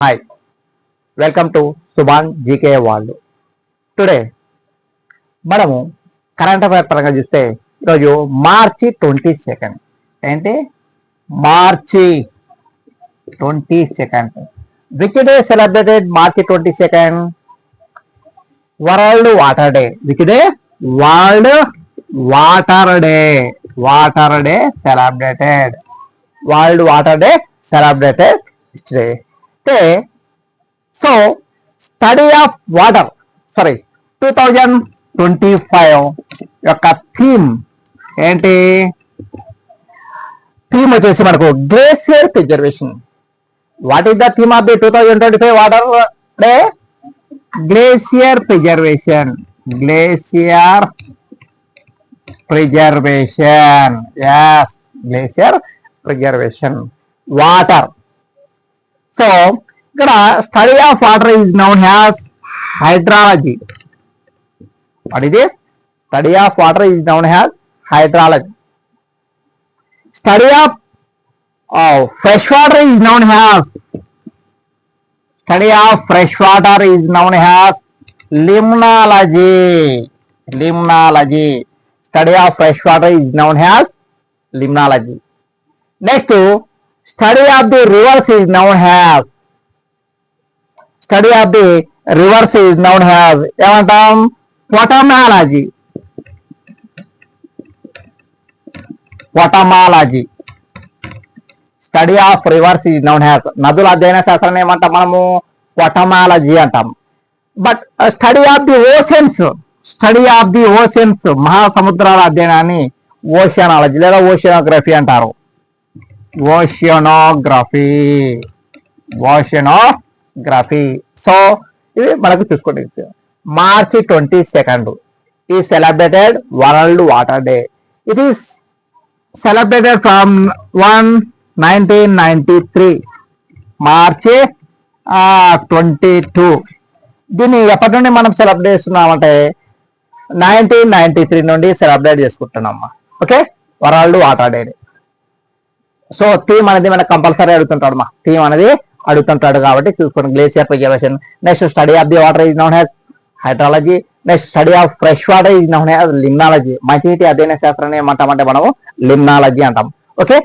Hi, welcome to Subhan GK వాళ్ళు. Today మనము current affair పరంగా చూస్తే ఈరోజు మార్చి 22 ఏంటి March 22 which day celebrated March 22? World water day. Which day? World water day. Water day celebrated. World water day celebrated today. So study of water 2025 యొక్క theme ఏంటి? Theme వచ్చేసి మనకు glacier preservation. What is the theme of the 2025 water day? Glacier preservation. Glacier preservation. Yes, glacier preservation. Water. So ఇక్కడ study of water is known as hydrology. What it is? Study of water is known as hydrology. Study of fresh water is known as limnology. Limnology. Study of fresh water is known as limnology. Next study of the rivers is known as ఏమంటాం? Potamology. Study of rivers is known as, నదుల అధ్యయన శాస్త్రాన్ని ఏమంటాం మనము? Potamology అంటాం. But study of the oceans మహాసముద్రాల అధ్యయనాన్ని ఓషియానాలజీ లేదా ఓషియానోగ్రఫీ అంటారు. ఓషియానోగ్రఫీ. సో ఇవి మనకు చూసుకోండి. మార్చి 22 ఈ celebrated world water day. It is celebrated from 1993 March 22. దీన్ని ఎప్పటి నుండి మనం సెలబ్రేట్ చేస్తున్నామంటే 1993 నుండి సెలబ్రేట్ చేసుకుంటున్నామా. Okay, world water day. So theme అనేది మనకు కంపల్సరీ అడుగుతుంటాడు అడుగుతుంటాడు కాబట్టి చూసుకోండి. Glacier preservation. Next study of the water is known as hydrology. Next study of fresh water is known as limnology. మంచినీటి అధ్యయన శాస్త్రాన్ని ఏమంటామంటే మనము లిమ్నాలజీ అంటాం. ఓకే,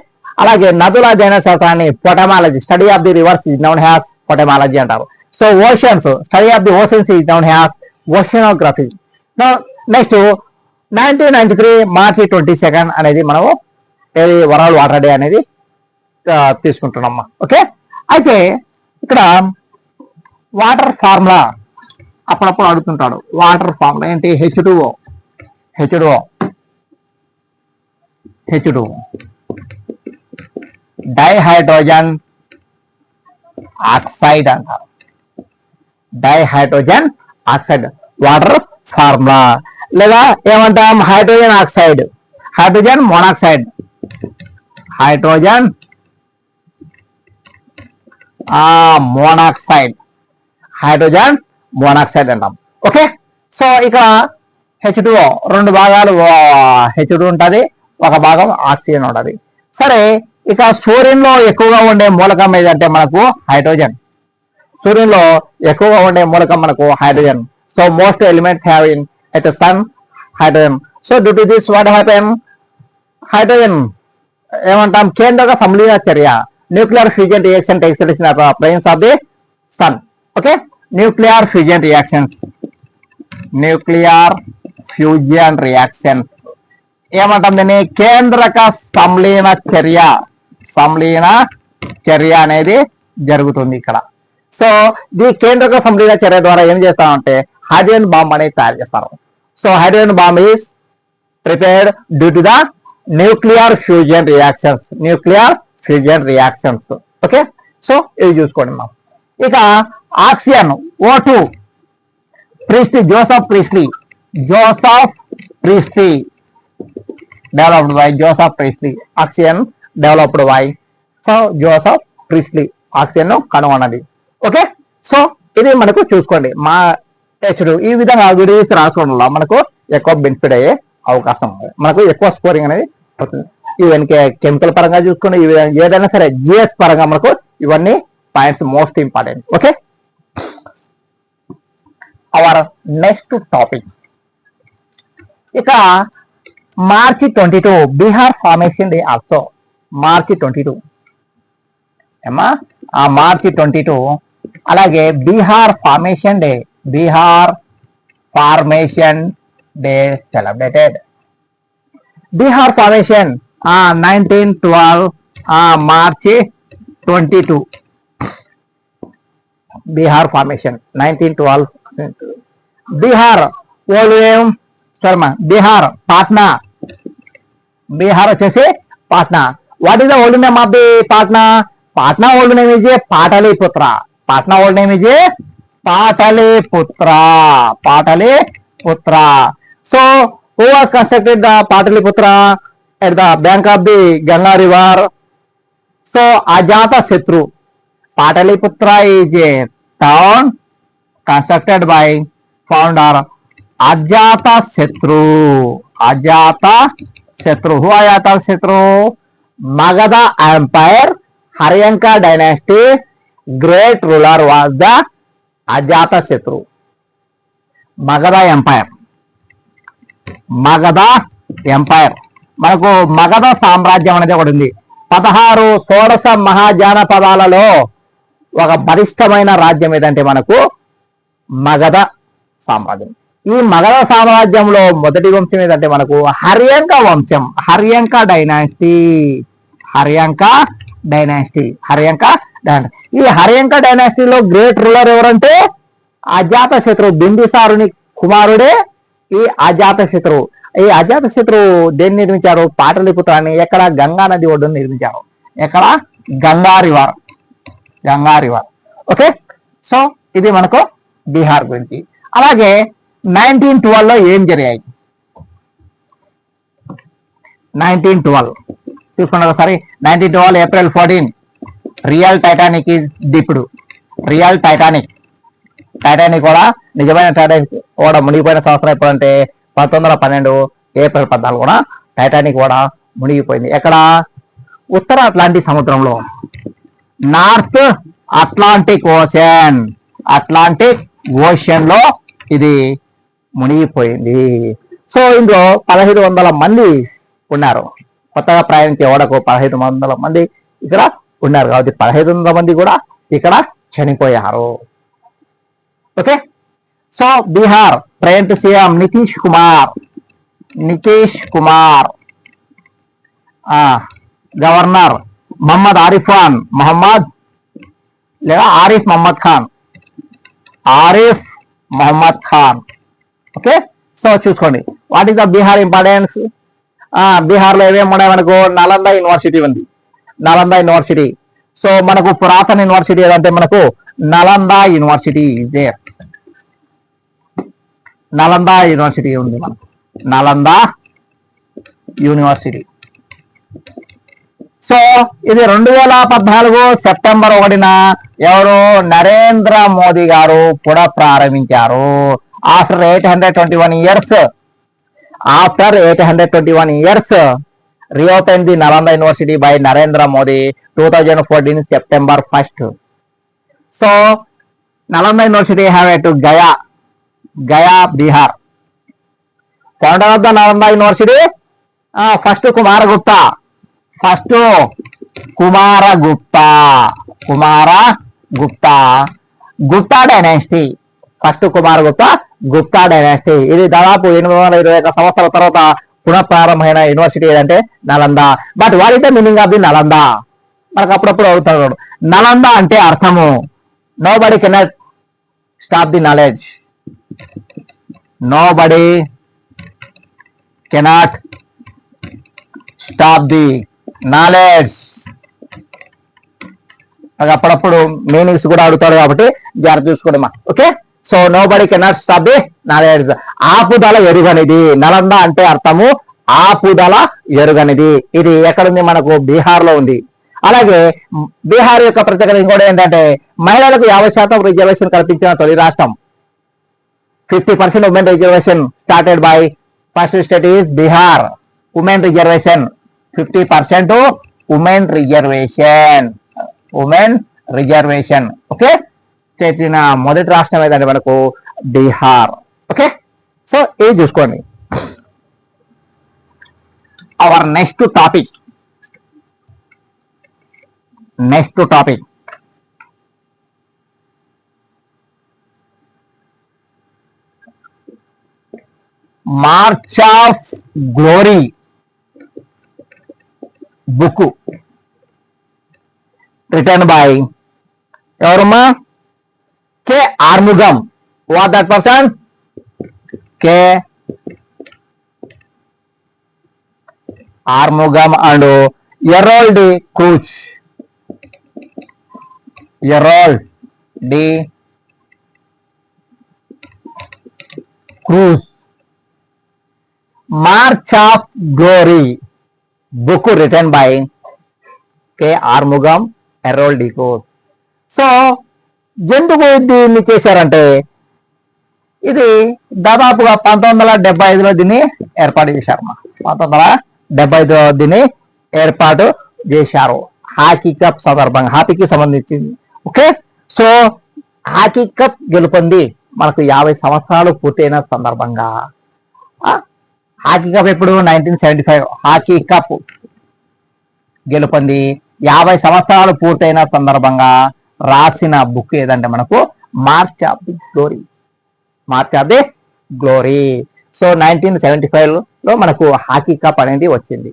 అలాగే నదుల అధ్యయన శాస్త్రాన్ని potamology. Study of the rivers is known as potamology అంటారు. So oceans, study of the oceans is known as oceanography. Next 1993 March 22 అనేది మనము వరల్డ్ వాటర్ డే అనేది తీసుకుంటున్నామ్మా. ఓకే, అయితే ఇక్కడ వాటర్ ఫార్ములా అప్పుడప్పుడు అడుగుతుంటాడు. వాటర్ ఫార్ములా ఏంటి? H2O. డైహైడ్రోజన్ ఆక్సైడ్ అంటారు. Dihydrogen oxide water formula. లేదా ఏమంటాం? Hydrogen oxide, hydrogen monoxide, hydrogen monoxide అంటాం. ఓకే, సో ఇక్కడ H2O రెండు భాగాలు H2 ఉంటుంది, ఒక భాగం ఆక్సిజన్ ఉంటుంది. సరే, ఇక సూర్యునిలో ఎక్కువగా ఉండే మూలకం ఏదంటే మనకు హైడ్రోజన్. సూర్యునిలో ఎక్కువగా ఉండే మూలకం మనకు hydrogen. So most element have in at the sun hydrogen. So due to this what happen? Hydrogen ఏమంటాం? కేంద్రక సంలీన చర్య, nuclear fusion reaction takes place in the planes of the sun. Okay, nuclear fusion reactions ఏమంటాం? దీన్ని కేంద్రక సంలీన చర్య అనేది జరుగుతుంది ఇక్కడ. సో ఈ కేంద్రక సంలీన చర్య ద్వారా ఏం చేస్తామంటే హైడ్రోజన్ బాంబ్ అనేది తయారు చేస్తారు. So hydrogen bomb is prepared due to the nuclear fusion reactions. Okay, so ఇవి చూసుకోండి మనం. ఇక oxygen O2 Joseph priestly developed by oxygen developed by Joseph priestly oxygen కనుగొన్నది. ఓకే, సో ఇది మనకు చూసుకోండి. మా H2 ఈ విధంగా వీడియోస్ రాసుకోవడం వల్ల మనకు ఎక్కువ బెనిఫిట్ అయ్యే అవకాశం ఉంది, మనకు ఎక్కువ స్కోరింగ్ అనేది అవుతుంది. ఈవెన్ కెమికల్ పరంగా చూసుకుని ఏదైనా సరే జిఎస్ పరంగా మనకు ఇవన్నీ points most important. Okay, hour next topic. ఇక మార్చి 22 బీహార్ ఫార్మేషన్ డే ఆల్సో. మార్చి 22 ఏమా మార్చి 22 అలాగే Bihar formation day. Bihar formation day celebrated. Bihar formation 1912 మార్చి 22 బీహార్ ఫార్మేషన్ 1912. బీహార్ ఓల్డ్ శర్మ. బీహార్ పాట్నా. బీహార్ వచ్చేసి Patna. What is the old name of the Patna? Patna old name is Pataliputra. Patna old name is Pataliputra. Pataliputra. So who was constructed the Pataliputra at the bank of the Ganga river? So Ajata Shatru. Pataliputra is a town constructed by founder Ajata Shatru. Ajata Shatru. Who Ajata Shatru? Magadha Empire, Haryanka dynasty, great ruler was the Ajata Shatru. Magadha Empire. Magadha empire. మనకు మగధ సామ్రాజ్యం అనేది ఒకటి ఉంది. 16 మహాజానపదాలలో ఒక బలిష్టమైన రాజ్యం ఏదంటే మనకు మగధ సామ్రాజ్యం. ఈ మగధ సామ్రాజ్యంలో మొదటి వంశం ఏదంటే మనకు హర్యంక వంశం. హర్యంక డైనాసిటీ. హర్యంక డైనాసిటీ. హర్యంక డైనాసిటీ. ఈ హర్యంక డైనాసిటీలో గ్రేట్ రూలర్ ఎవరంటే అజాత శత్రు. బింబిసారుని కుమారుడే ఈ అజాత శత్రు. ఈ అజాత శత్రు దేన్ని నిర్మించారు? పాటలీపుత్రాన్ని. ఎక్కడ? గంగా నది ఒడ్డును నిర్మించారు. ఎక్కడ? Ganga river. Ganga river. Okay, so ఇది మనకు బీహార్ గురించి. అలాగే 1912 లో ఏం జరిగాయి? 1912 చూసుకున్నా ఒకసారి. 1912 April 14 real Titanic is dipped. Real Titanic. Titanic కూడా నిజమైన టైటానిక్ కూడా మునిగిపోయిన సంవత్సరం ఎప్పుడంటే 1912 ఏప్రిల్ 14 కూడా టైటానిక్ కూడా మునిగిపోయింది. ఎక్కడ? ఉత్తర అట్లాంటిక్ సముద్రంలో. North Atlantic ocean. Atlantic ocean లో ఇది మునిగిపోయింది. సో ఇందులో 1500 మంది ఉన్నారు. కొత్తగా ప్రయాణించే ఓడకు 1500 మంది ఇక్కడ ఉన్నారు. కాబట్టి 1500 మంది కూడా ఇక్కడ చనిపోయారు. Okay, so Bihar present CM Nitish Kumar. Nitish Kumar. Governor Mohammad Arif Khan. Mohammad లేదా ఆరిఫ్ మహమ్మద్ ఖాన్. ఆరిఫ్ మహమ్మద్ ఖాన్. ఓకే, సో చూసుకోండి. What is the Bihar importance? Bihar లో ఏమేమి ఉన్నాయి మనకు? నలంద యూనివర్సిటీ ఉంది. నలంద యూనివర్సిటీ. సో మనకు పురాతన యూనివర్సిటీ ఏదంటే మనకు Nalanda university is there. Nalanda university ఉంది మనకు. నలంద యూనివర్సిటీ. సో ఇది 2014 సెప్టెంబర్ 1న ఎవరు? నరేంద్ర మోదీ గారు కూడా ప్రారంభించారు. After 821 years. After 821 years reopened the Nalanda University by Narendra Modi 2014 September 1st. So Nalanda University have to Gaya. Gaya, Bihar. Founder of the Nalanda University, first Kumaragupta. First Kumaragupta. Kumaragupta. Gupta dynasty. First Kumaragupta. Gupta dynasty. ఇది దాదాపు 821 సంవత్సరాల తర్వాత పునఃప్రారంభమైన university ఏదంటే Nalanda. But what is the meaning of the Nalanda? మనకు అప్పుడప్పుడు అడుగుతాడు. నలంద అంటే అర్థము nobody cannot stop the knowledge. Nobody cannot stop the knowledge. అప్పుడప్పుడు మీనింగ్స్ కూడా అడుగుతాడు కాబట్టి జాగ్రత్త చూసుకోండి మా. Okay, so nobody cannot stop the knowledge. ఆపుదల ఎరుగనిది. నలంద అంటే అర్థము ఆపుదల ఎరుగనిది. ఇది ఎక్కడుంది? మనకు బీహార్ లో ఉంది. అలాగే బీహార్ యొక్క ప్రత్యేకత ఇంకోటి ఏంటంటే మహిళలకు 50% రిజర్వేషన్ కల్పించిన తొలి రాష్ట్రం. 50% women reservation started by first state is Bihar. Women reservation 50% women reservation. Women reservation. Okay, చేసిన మొదటి రాష్ట్రం ఏదంటే మనకు బీహార్. ఓకే, సో ఇది చూసుకోండి. Our next topic March of glory book written by ఎవరమ్మా? K Arumugam. What that person? K Arumugam and Errol Cruz. Errol D'Cruz. March of glory book written by K Arumugam, Errol D'Cruz. So ఎందుకు దీన్ని చేశారంటే ఇది దాదాపుగా 1975లో దీన్ని ఏర్పాటు చేశారు. 1975లో దీన్ని ఏర్పాటు చేశారు హాకీ కప్ సందర్భంగా, హాకీకి సంబంధించింది. ఓకే, సో హాకీ కప్ గెలుపొంది మనకు 50 సంవత్సరాలు పూర్తయిన సందర్భంగా. హాకీ కప్ ఎప్పుడు? 1975 హాకీ కప్ గెలుపొంది 50 సంవత్సరాలు పూర్తయిన సందర్భంగా రాసిన బుక్ ఏదంటే మనకు March of the glory. March of the glory. So 1975లో మనకు హాకీ కప్ అనేది వచ్చింది.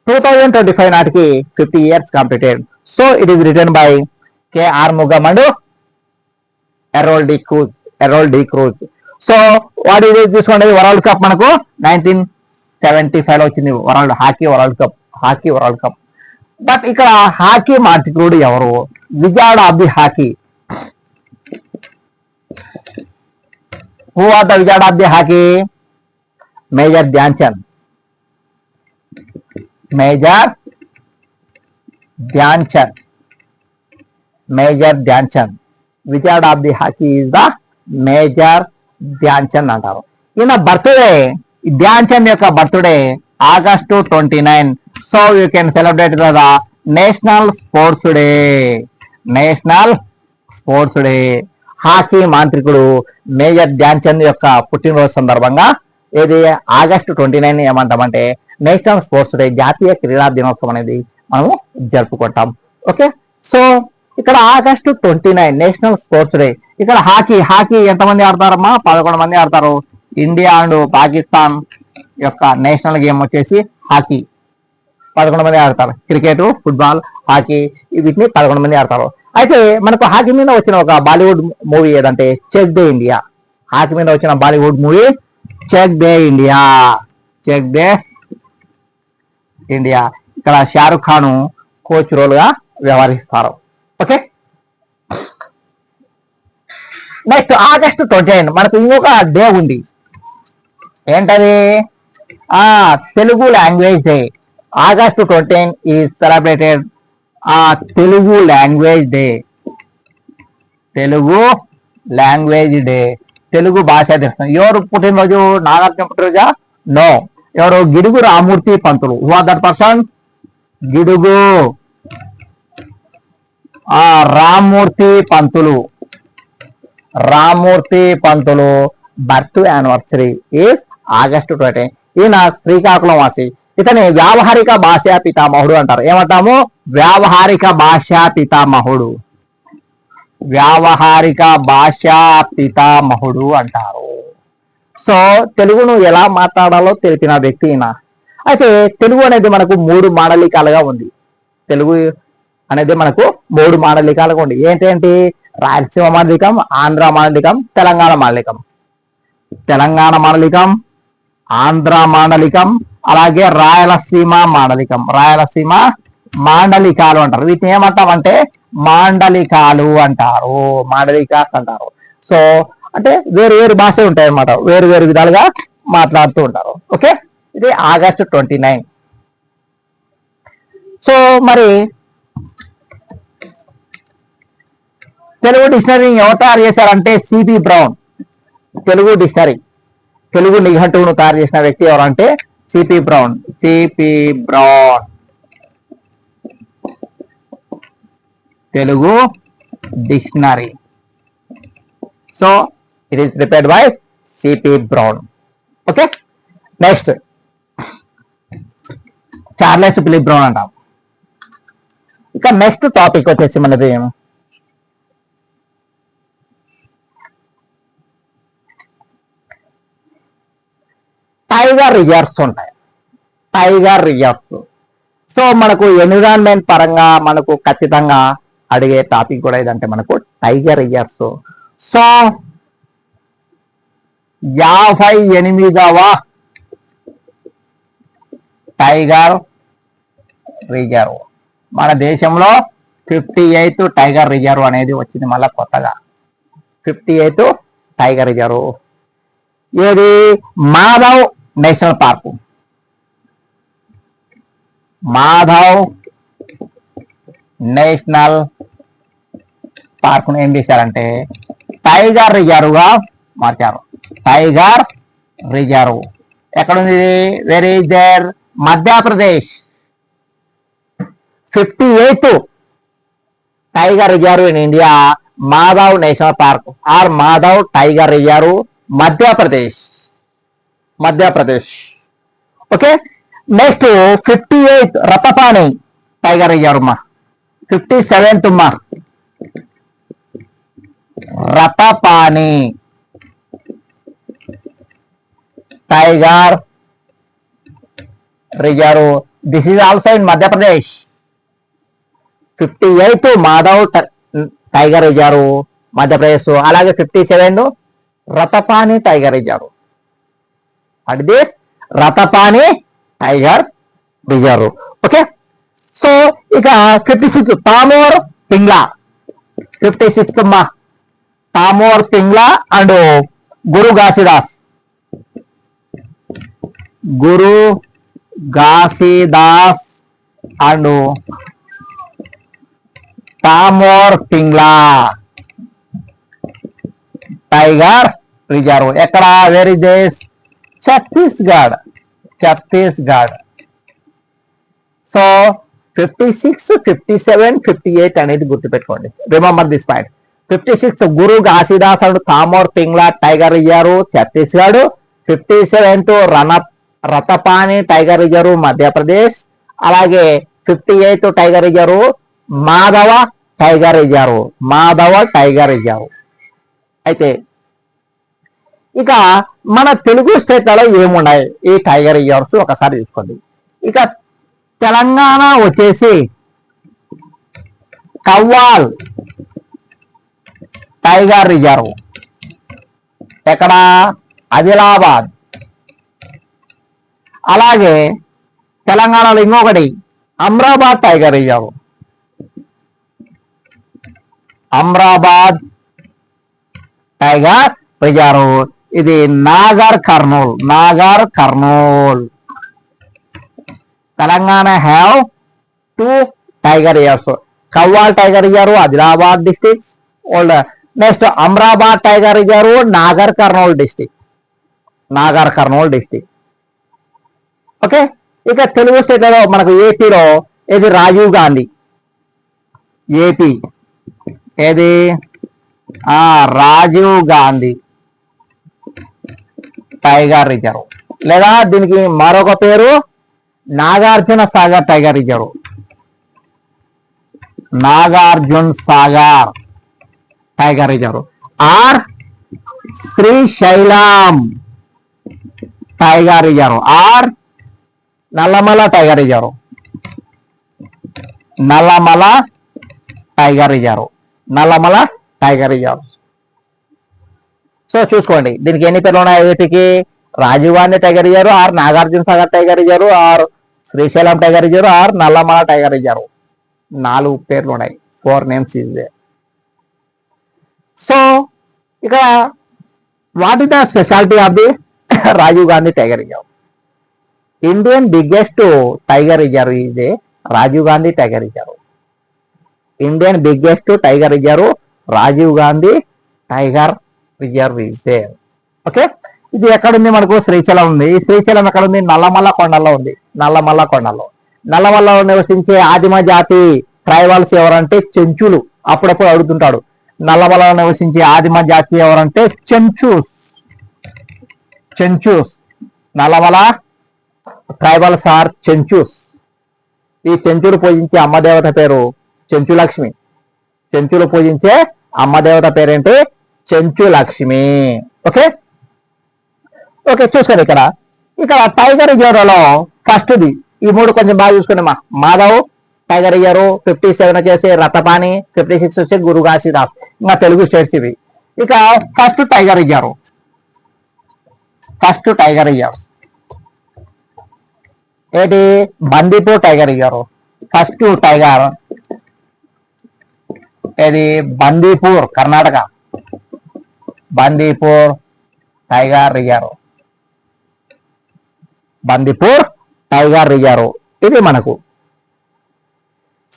2025 నాటికి 50 years completed. So it is written by K Arumugam and Errol D'Cruz. So వాటి తీసుకోండి. వరల్డ్ కప్ మనకు 1975లో వచ్చింది. Hockey world cup. బట్ ఇక్కడ హాకీ మాంత్రికుడు ఎవరు? Wizard of the hockey. Who are the wizard of the hockey? Major Dhyan Chand. Major Dhyan Chand. Wizard of the hockey is the major Dhyan Chand అంటారు. ఈయన బర్త్డే, ధ్యాన్ చంద్ యొక్క birthday August 29. So you can celebrate the national sports day. Hockey మాంత్రికుడు major Dhyan Chand యొక్క పుట్టినరోజు సందర్భంగా ఏది August 29 ఏమంటామంటే national sports day, జాతీయ క్రీడా దినోత్సవం అనేది మనము జరుపుకుంటాం. ఓకే, సో ఇక్కడ August 29 నేషనల్ స్పోర్ట్స్ డే. ఇక్కడ హాకీ ఎంతమంది ఆడతారమ్మా? 11 మంది ఆడతారు. ఇండియా అండ్ పాకిస్తాన్ యొక్క నేషనల్ గేమ్ వచ్చేసి హాకీ. 11 మంది ఆడతారు. క్రికెట్, ఫుట్బాల్, హాకీ వీటిని 11 మంది ఆడతారు. అయితే మనకు హాకీ మీద వచ్చిన ఒక బాలీవుడ్ మూవీ ఏదంటే చెక్ దే ఇండియా. హాకీ మీద వచ్చిన Bollywood movie Chak De India. ఇక్కడ షారుఖ్ ఖాన్ కోచ్ రోల్ గా వ్యవహరిస్తారు. ఓకే, నెక్స్ట్ August 29 మనకు ఇంకొక డే ఉంది. ఏంటది? Telugu language day. August 29 is celebrated Telugu language day. Telugu భాష దినం. ఎవరు పుట్టినరోజు? నాగార్జున పుట్టినరోజా? నో. ఎవరు? Gidugu Ramamurthy Pantulu. Who are that person? Gidugu Ramamurthy Pantulu birth anniversary is August 20. ఈయన శ్రీకాకుళం వాసి. ఇతని వ్యావహారిక భాషా పితామహుడు అంటారు. ఏమంటాము? వ్యావహారిక భాషా పితామహుడు అంటారు. సో తెలుగును ఎలా మాట్లాడాలో తెలిపిన వ్యక్తి ఈయన. అయితే తెలుగు అనేది మనకు 3 మాండలికాలుగా ఉంది. తెలుగు అనేది మనకు 3 మాండలికాలుగా ఉంది. ఏంటంటే రాయలసీమ మాండలికం, ఆంధ్ర మాండలికం, తెలంగాణ మాండలికం, ఆంధ్ర మాండలికం, అలాగే రాయలసీమ మాండలికాలు అంటారు. వీటిని ఏమంటామంటే మాండలికాస్ అంటారు. సో అంటే వేరు భాష ఉంటాయి అన్నమాట. వేరు విధాలుగా మాట్లాడుతూ ఉంటారు. ఓకే, ఇది August 29. సో మరి తెలుగు డిక్షనరీ ఎవరు తయారు చేశారంటే సిపి బ్రౌన్. తెలుగు నిఘంటువును తయారు చేసిన వ్యక్తి ఎవరంటే C P Brown. Telugu dictionary. So it is prepared by C P Brown. Okay, next Charles Philip Brown అంటాం. ఇక నెక్స్ట్ టాపిక్ వచ్చేసి మనది టైగర్ రిజర్వ్స్ ఉంటాయి. Tiger reserves. సో మనకు ఎన్విరాన్మెంట్ పరంగా మనకు ఖచ్చితంగా అడిగే టాపిక్ కూడా ఇదంటే మనకు టైగర్ రిజర్వ్స్. సో 58వ టైగర్ రిజర్వ్. మన దేశంలో 58th టైగర్ రిజర్వ్ అనేది వచ్చింది మళ్ళా కొత్తగా. 58th టైగర్ రిజర్వ్ ఏది? Madhav national park. Madhav national park ఏం చేశారంటే టైగర్ రిజర్వ్ గా మార్చారు. టైగర్ రిజర్వ్ ఎక్కడుంది? Where is there? Madhya Pradesh. 58th tiger reserve in India, Madhav national park or Madhav tiger reserve, Madhya Pradesh. Madhya Pradesh. Okay, next 58th Ratapani tiger reserve మా. 57th మా Ratapani tiger reserve. This is also in Madhya Pradesh. 58th Madhav tiger reserve Madhya Pradesh. అలాగే 57 Ratapani tiger reserve. At this Ratapani tiger reserve. Okay, so ఇక 56 Tamor Pingla. 56th మా Tamor Pingla and Guru Ghasidas. Guru Ghasidas and Tamor Pingla tiger reserve. ఎక్కడ? Where is this? Chhattisgarh. Chhattisgarh. So 56, 57, 58 అనేది గుర్తుపెట్టుకోండి. Remember this point. 56 Guru Ghasidas and Tamor Pingla tiger reserve Chhattisgarh. 57th Ratapani tiger reserve Madhya Pradesh. అలాగే 58th tiger reserve Madhav tiger reserve. Madhav tiger reserve. అయితే ఇక మన తెలుగు స్టేట్లలో ఏమున్నాయి ఈ టైగర్ రిజర్వ్స్ ఒకసారి చూసుకోండి. ఇక తెలంగాణ వచ్చేసి కవ్వాల్ టైగర్ రిజర్వ్. ఎక్కడ? ఆదిలాబాద్. అలాగే తెలంగాణలో ఇంకొకటి Amrabad tiger reserve. Amrabad tiger reserve. ఇది Nagar Kurnool. Nagar Kurnool. Telangana have 2 tiger reserves. Kawal tiger reserve Adilabad district. Next Amrabad tiger reserve Nagar Kurnool district. Nagar Kurnool district. Okay, ఇక తెలుగు స్టేట్లో మనకు ఏపీలో ఇది రాజీవ్ గాంధీ. ఏపీ ఏది? Rajiv Gandhi tiger reserve. లేదా దీనికి మరొక పేరు Nagarjuna Sagar tiger reserve. Nagarjuna Sagar tiger reserve or Srisailam tiger reserve or Nallamala tiger reserve. Nallamala tiger reserve. Nallamala tiger reserve. So చూసుకోండి దీనికి ఎన్ని పేర్లు ఉన్నాయి ఏపీకి? Rajiv Gandhi tiger reserve or Nagarjuna Sagar tiger reserve or Srisailam tiger reserve or Nallamala tiger reserve. 4 పేర్లు ఉన్నాయి. 4 నేమ్స్ ఇస్ దేర్. సో ఇక what is the speciality of the Rajiv Gandhi tiger reserve? Indian biggest tiger reserve is a Rajiv Gandhi tiger reserve. Indian biggest tiger reserve Rajiv Gandhi tiger reserve is there. Okay, ఇది ఎక్కడుంది? మనకు శ్రీశైలం ఉంది. ఈ శ్రీశైలం ఎక్కడుంది? నల్లమల్ల కొండల్లో ఉంది. నల్లమల్ల కొండల్లో. నల్లమల్లలో నివసించే ఆదిమ జాతి ట్రైబల్స్ ఎవరంటే చెంచులు. అప్పుడప్పుడు అడుగుతుంటాడు. నల్లమలలో నివసించే ఆదిమ జాతి ఎవరంటే చెంచూస్. చెంచూస్. Nallamala tribals are Chenchus. ఈ చెంచులు పూజించే అమ్మదేవత పేరు చెంచులక్ష్మి. చెంచులు పూజించే అమ్మదేవత పేరేంటి? చెంచులక్ష్మి. ఓకే ఓకే చూసుకోండి. ఇక్కడ టైగర్ రిజర్వ్లో ఫస్ట్ది ఈ మూడు కొంచెం బాగా చూసుకోండి. మాధవ్ టైగర్ రిజర్వ్, 57 వచ్చేసి రతపాని, 56 వచ్చి గురు ఘాసీదాస్. ఇంకా తెలుగు స్టేట్స్ ఇవి. ఇక ఫస్ట్ టైగర్ రిజర్వ్ ఏంటి? Bandipur tiger reserve. First tiger ఏది? Bandipur, Karnataka. Bandipur tiger reserve. Bandipur tiger reserve ఇది మనకు.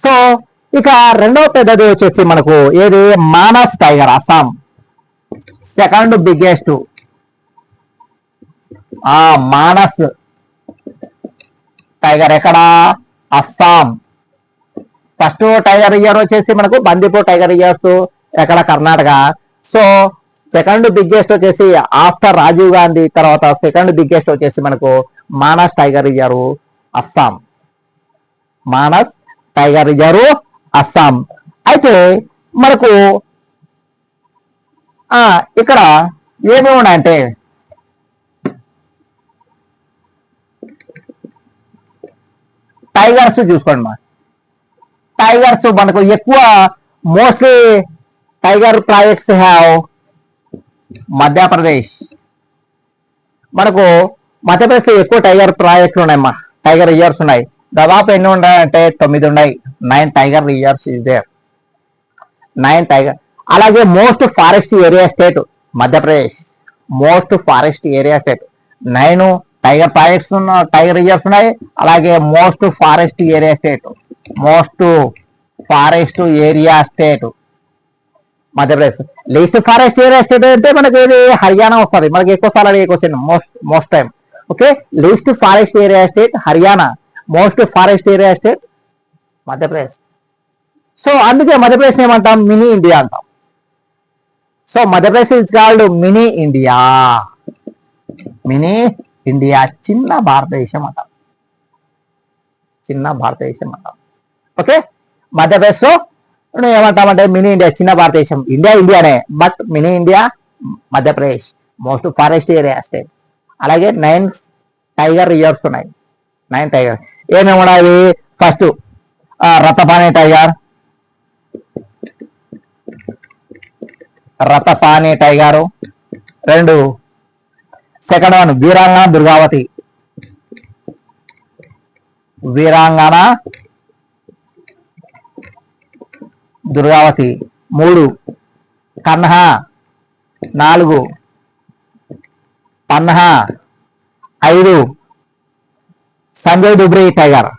సో ఇక రెండవ పెద్దది వచ్చేసి మనకు ఏది? Manas tiger, Assam. Second biggest Manas tiger ఎక్కడ? అస్సాం. ఫస్ట్ టైగర్ రిజర్వ్ వచ్చేసి మనకు బందీపూర్ టైగర్ రిజర్వ్స్ ఎక్కడ? కర్ణాటక. సో సెకండ్ బిగ్గెస్ట్ వచ్చేసి ఆఫ్టర్ రాజీవ్ గాంధీ తర్వాత సెకండ్ బిగ్గెస్ట్ వచ్చేసి మనకు Manas tiger reserve, Assam. Manas tiger reserve, Assam. అయితే మనకు ఇక్కడ ఏమేమి ఉన్నాయంటే టైగర్స్ చూసుకోండి. టైగర్స్ మనకు ఎక్కువ mostly tiger projects have Madhya Pradesh. మనకు మధ్యప్రదేశ్లో ఎక్కువ టైగర్ ప్రాజెక్టులు ఉన్నాయమ్మా. టైగర్ రిజర్వ్స్ ఉన్నాయి. దాదాపు ఎన్ని ఉన్నాయంటే 9 ఉన్నాయి. 9 tiger reserves is there. 9 tiger. అలాగే most forest area state Madhya Pradesh. Most forest area state. 9 tiger projects tiger reserves ఉన్నాయి. అలాగే most forest area state. Most forest area state Madhya Pradesh. Least forest area state అంటే మనకి ఏది? హర్యానా వస్తుంది. మనకి ఎక్కువ సార్లు అడిగే question most time. Okay, least forest area state Haryana, most forest area state Madhya Pradesh. So అందుకే మధ్యప్రదేశ్ ఏమంటాం? మినీ ఇండియా అంటాం. So Madhya Pradesh is called mini India. Mini India, చిన్న భారతదేశం అంటాం. చిన్న భారతదేశం అంటాం. ఓకే, మధ్యప్రదేశ్ లో ఏమంటామంటే మినీ ఇండియా, చిన్న భారతదేశం. ఇండియా ఇండియానే, but mini India Madhya Pradesh. Most forest area state. అలాగే 9 టైగర్ రిజర్వ్స్ ఉన్నాయి. 9 టైగర్ ఏమేమి ఉన్నాయి? First Ratapani tiger, Ratapani tiger. 2 second one Veerangana Durgavati. Veerangana Durgavati. 3 Kanha. 4 Panna. 5 Sanjay Dubri tiger.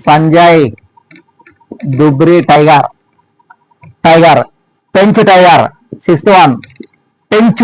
Sanjay Dubri tiger. Pench tiger 6th one పెంచు.